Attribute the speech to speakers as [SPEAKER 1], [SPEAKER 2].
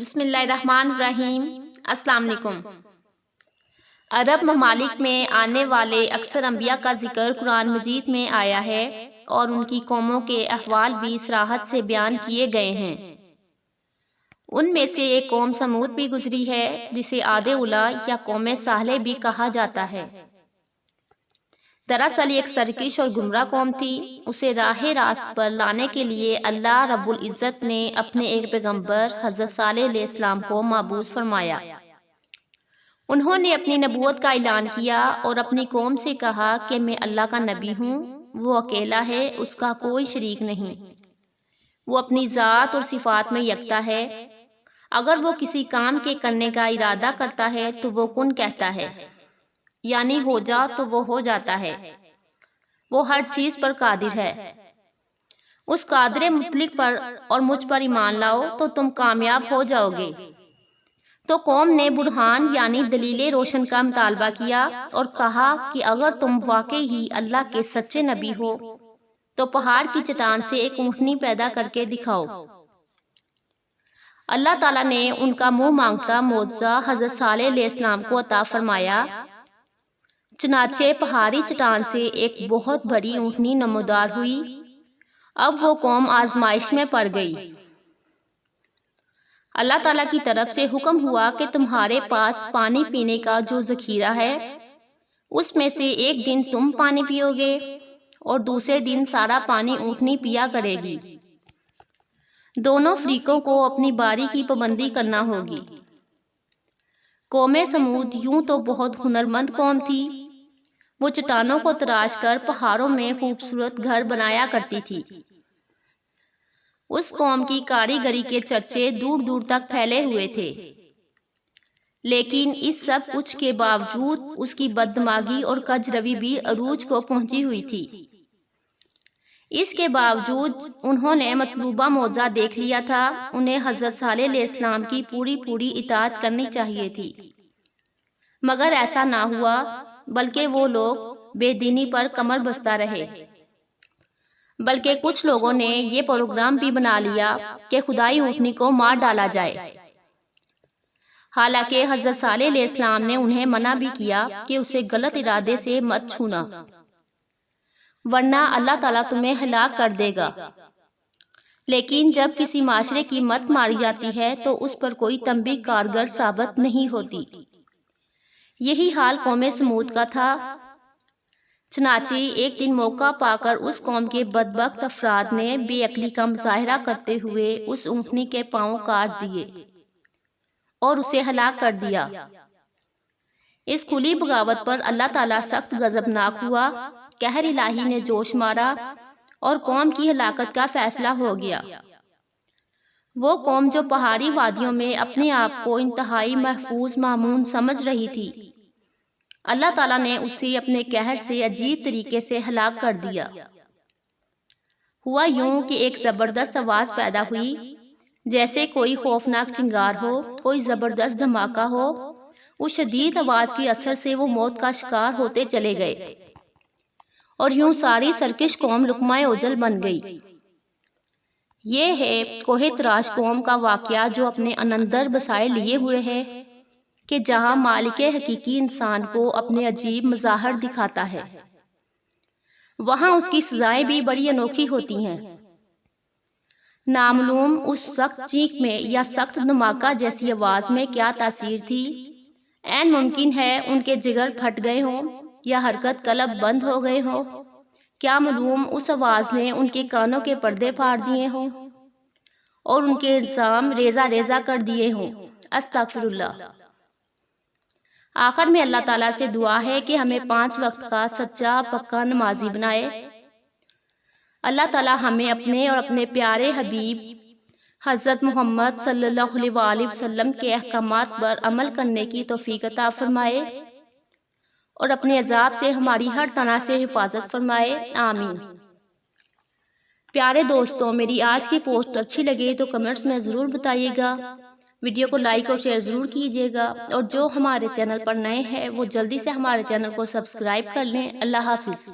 [SPEAKER 1] بسم اللہ الرحمن الرحیم۔ السلام علیکم۔ عرب ممالک میں آنے والے اکثر انبیاء کا ذکر قرآن مجید میں آیا ہے اور ان کی قوموں کے احوال بھی صراحت سے بیان کیے گئے ہیں۔ ان میں سے ایک قوم سمود بھی گزری ہے جسے عاد اولی یا قوم صالح بھی کہا جاتا ہے۔ دراصل ایک سرکش اور گمراہ قوم تھی۔ اسے راہ راست پر لانے کے لیے اللہ رب العزت نے اپنے ایک پیغمبر حضرت صالح علیہ السلام کو مبعوث فرمایا۔ انہوں نے اپنی نبوت کا اعلان کیا اور اپنی قوم سے کہا کہ میں اللہ کا نبی ہوں، وہ اکیلا ہے، اس کا کوئی شریک نہیں، وہ اپنی ذات اور صفات میں یکتا ہے۔ اگر وہ کسی کام کے کرنے کا ارادہ کرتا ہے تو وہ کن کہتا ہے، یعنی ہو جا تو وہ ہو جاتا ہے۔ وہ ہر چیز پر قادر ہے۔ اس قادر مطلق پر اور مجھ پر ایمان لاؤ تو تم کامیاب ہو جاؤ گے۔ تو قوم نے برہان یعنی دلیل روشن کا مطالبہ کیا اور کہا کہ اگر تم واقعی ہی اللہ کے سچے نبی ہو تو پہاڑ کی چٹان سے ایک اونٹنی پیدا کر کے دکھاؤ۔ اللہ تعالیٰ نے ان کا منہ مانگتا معجزہ حضرت صالح علیہ السلام کو عطا فرمایا۔ چنانچہ پہاڑی چٹان سے ایک بہت بڑی اونٹنی نمودار ہوئی۔ اب وہ قوم آزمائش میں پڑ گئی۔ اللہ تعالیٰ کی طرف سے حکم ہوا کہ تمہارے پاس پانی پینے کا جو ذخیرہ ہے اس میں سے ایک دن تم پانی پیو گے اور دوسرے دن سارا پانی اونٹنی پیا کرے گی۔ دونوں فریقوں کو اپنی باری کی پابندی کرنا ہوگی۔ قوم سمود یوں تو بہت ہنرمند قوم تھی۔ وہ چٹانوں کو تراش کر پہاڑوں میں خوبصورت گھر بنایا کرتی تھی۔ اس قوم کی کاریگری کے چرچے دور دور تک پھیلے ہوئے تھے، لیکن اس سب کچھ کے باوجود اس کی بددماغی اور کجروی بھی عروج کو پہنچی ہوئی تھی۔ اس کے باوجود انہوں نے مطلوبہ معجزہ دیکھ لیا تھا۔ انہیں حضرت صالح علیہ السلام کی پوری اطاعت کرنی چاہیے تھی، مگر ایسا نہ ہوا، بلکہ وہ لوگ بے دینی پر کمر بستہ رہے۔ بلکہ کچھ لوگوں نے یہ پروگرام بھی بنا لیا کہ خدائی اونٹنی کو مار ڈالا جائے۔ حالانکہ حضرت صالح علیہ السلام نے انہیں منع بھی کیا کہ اسے غلط ارادے سے مت چھونا، ورنہ اللہ تعالیٰ تمہیں ہلاک کر دے گا۔ لیکن جب کسی معاشرے کی مت ماری جاتی ہے تو اس پر کوئی تنبیہ کارگر ثابت نہیں ہوتی۔ یہی حال قوم سمود کا تھا۔ چنانچہ ایک دن موقع پا کر اس قوم کے بدبخت افراد نے بے عقلی کا مظاہرہ کرتے ہوئے اس اونٹنی کے پاؤں کاٹ دیے اور اسے ہلاک کر دیا۔ اس کھلی بغاوت پر اللہ تعالیٰ سخت غضبناک ہوا۔ قہر الہی نے جوش مارا اور قوم کی ہلاکت کا فیصلہ ہو گیا۔ وہ قوم جو پہاڑی وادیوں میں اپنے آپ کو انتہائی محفوظ مامون سمجھ رہی تھی، اللہ تعالیٰ نے اسے اپنے قہر سے عجیب طریقے سے ہلاک کر دیا۔ ہوا یوں کہ ایک زبردست آواز پیدا ہوئی، جیسے کوئی خوفناک چنگار ہو، کوئی زبردست دھماکہ ہو۔ اس شدید آواز کی اثر سے وہ موت کا شکار ہوتے چلے گئے اور یوں ساری سرکش قوم لقمہ اجل بن گئی۔ یہ ہے کوہ تراش قوم کا واقعہ جو اپنے اندر بسائے لیے ہوئے ہے کہ جہاں مالک حقیقی انسان کو اپنے عجیب مظاہر دکھاتا ہے، وہاں اس کی سزائیں بھی بڑی انوکھی ہوتی ہیں۔ نامعلوم اس سخت چیخ میں یا سخت دھماکہ جیسی آواز میں کیا تاثیر تھی؟ عین ممکن ہے ان کے جگر پھٹ گئے ہوں یا حرکت قلب بند ہو گئے ہوں۔ کیا معلوم اس آواز نے ان کے کانوں کے پردے پھاڑ دیے ہوں اور ان کے الزام ریزہ ریزہ کر دیے ہوں۔ استغفر اللہ۔ آخر میں اللہ تعالیٰ سے دعا ہے کہ ہمیں 5 وقت کا سچا پکا نمازی بنائے۔ اللہ تعالیٰ ہمیں اپنے اور اپنے پیارے حبیب حضرت محمد صلی اللہ علیہ وآلہ وسلم کے احکامات پر عمل کرنے کی توفیق عطا فرمائے اور اپنے عذاب سے ہماری ہر طرح سے حفاظت فرمائے، آمین۔ پیارے دوستوں، میری آج کی پوسٹ اچھی لگے تو کمنٹس میں ضرور بتائیے گا۔ ویڈیو کو لائک اور شیئر ضرور کیجیے گا، اور جو ہمارے چینل پر نئے ہیں وہ جلدی سے ہمارے چینل کو سبسکرائب کر لیں۔ اللہ حافظ۔